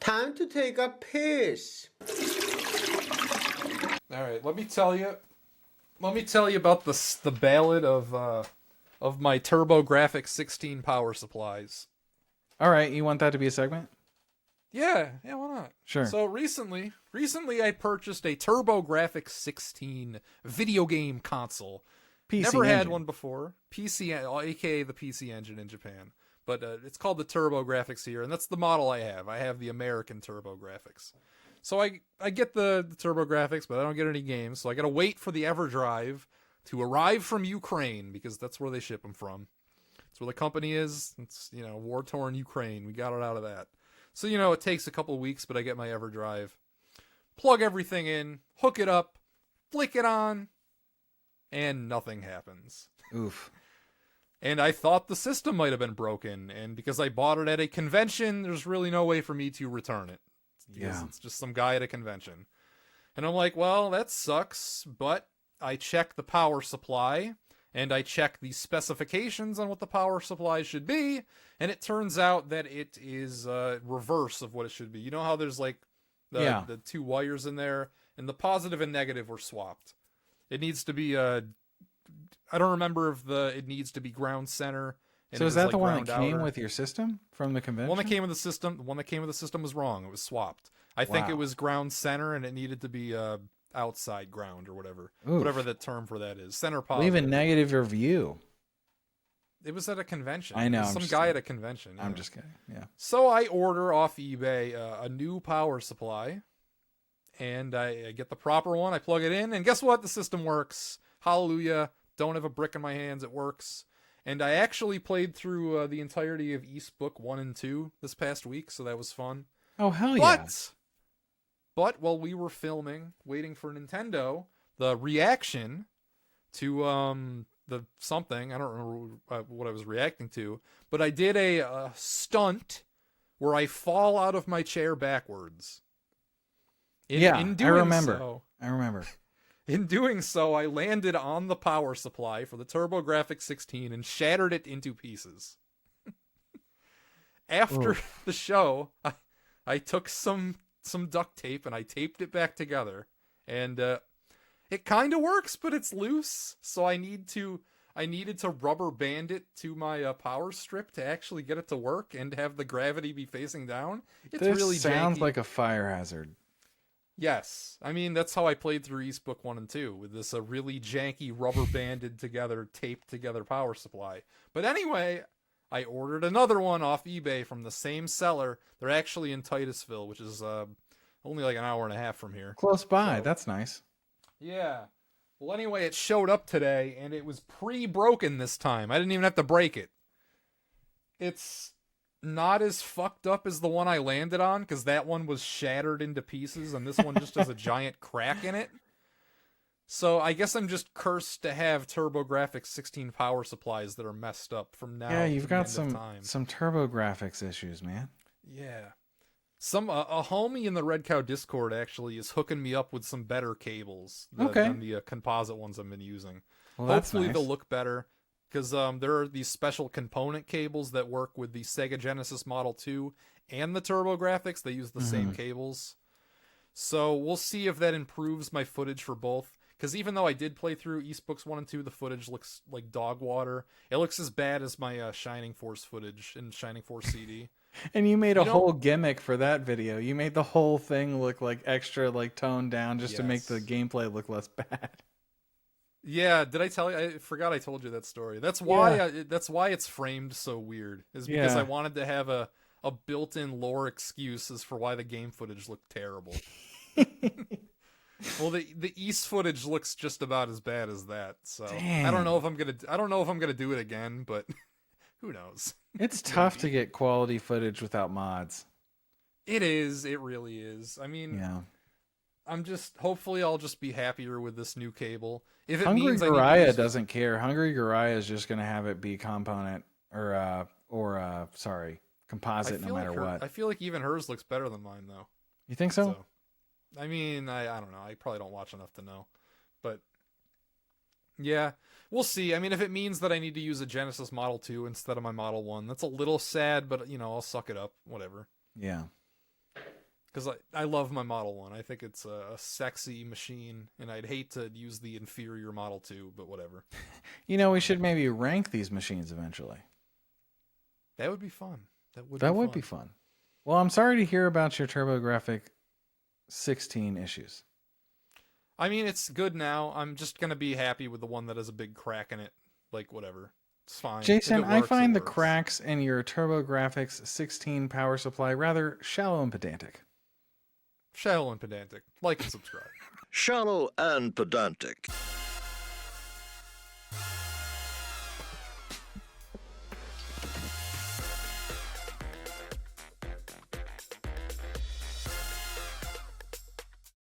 Time to take a piss. All right, let me tell you about the ballad of my Turbografx 16 power supplies. All right, you want that to be a segment? Yeah, why not? Sure. So recently I purchased a Turbografx 16 video game console. PC Never had engine. one before. PC, aka the PC Engine in Japan. But it's called the Turbografx here, and that's the model I have. I have the American Turbografx. So I get the Turbografx, but I don't get any games. So I got to wait for the EverDrive to arrive from Ukraine, because that's where they ship them from. That's where the company is. It's, war-torn Ukraine. We got it out of that. So, it takes a couple weeks, but I get my EverDrive. Plug everything in, hook it up, flick it on, and nothing happens. Oof. And I thought the system might have been broken, and because I bought it at a convention, there's really no way for me to return it. Yeah. It's just some guy at a convention. And I'm like, well, that sucks, but I check the power supply, and I check the specifications on what the power supply should be, and it turns out that it is reverse of what it should be. You know how there's like the two wires in there, and the positive and negative were swapped. It needs to be I don't remember if it needs to be ground center. So is that the one that came with your system from the convention? The one that came with the system was wrong. It was swapped. I think it was ground center, and it needed to be outside ground or whatever. Oof. Whatever the term for that is. Center positive. Leave a negative review. It was at a convention. I know. Some guy at a convention. I'm just kidding. Yeah. So I order off eBay a new power supply, and I get the proper one. I plug it in, and guess what? The system works. Hallelujah. Don't have a brick in my hands. It works. And I actually played through the entirety of East Book 1 and 2 this past week, so that was fun. Oh, hell yeah. But while we were filming, waiting for Nintendo, the reaction to the something, I don't remember what I was reacting to, but I did a stunt where I fall out of my chair backwards. I remember. In doing so, I landed on the power supply for the Turbografx 16 and shattered it into pieces. After the show, I took some duct tape and I taped it back together. And it kind of works, but it's loose. So I needed to rubber band it to my power strip to actually get it to work and have the gravity be facing down. It's really janky. Sounds like a fire hazard. Yes. I mean, that's how I played through East Book 1 and 2, with this really janky rubber banded together, taped together power supply. But anyway, I ordered another one off eBay from the same seller. They're actually in Titusville, which is only like an hour and a half from here. Close by. So, that's nice. Yeah. Well, anyway, it showed up today, and it was pre-broken this time. I didn't even have to break it. It's not as fucked up as the one I landed on, because that one was shattered into pieces, and this one just has a giant crack in it. So I guess I'm just cursed to have Turbografx 16 power supplies that are messed up from now. Yeah, you've got some Turbografx issues, man. Yeah. A homie in the Red Cow Discord actually is hooking me up with some better cables than the composite ones I've been using. Well, hopefully nice. They'll look better. Because there are these special component cables that work with the Sega Genesis Model 2 and the Turbografx. They use the same cables. So we'll see if that improves my footage for both. Because even though I did play through East Books 1 and 2, the footage looks like dog water. It looks as bad as my Shining Force footage in Shining Force CD. And you made a whole gimmick for that video. You made the whole thing look like extra toned down just to make the gameplay look less bad. Yeah, did I tell you? I forgot I told you that story. That's why that's why it's framed so weird. Is because I wanted to have a built-in lore excuse as for why the game footage looked terrible. Well, the East footage looks just about as bad as that. So damn. I don't know if I'm gonna do it again, but who knows? It's tough to get quality footage without mods. It is. It really is. I mean, hopefully I'll just be happier with this new cable. If it Hungry means Goriah doesn't care. Hungry Goriah is just gonna have it be component composite no matter what. I feel like even hers looks better than mine though. You think so? I mean, I don't know. I probably don't watch enough to know. But yeah, we'll see. I mean, if it means that I need to use a Genesis Model 2 instead of my Model 1, that's a little sad, but I'll suck it up. Whatever. Yeah. because I love my Model 1. I think it's a sexy machine, and I'd hate to use the inferior Model 2, but whatever. You know, we should maybe rank these machines eventually. That would be fun. That would be fun. Well, I'm sorry to hear about your Turbografx 16 issues. I mean, it's good now. I'm just going to be happy with the one that has a big crack in it. Like, whatever. It's fine. Jason, Works, I find the works. cracks in your Turbografx 16 power supply rather shallow and pedantic. Shallow and pedantic. Like and subscribe. Shallow and pedantic.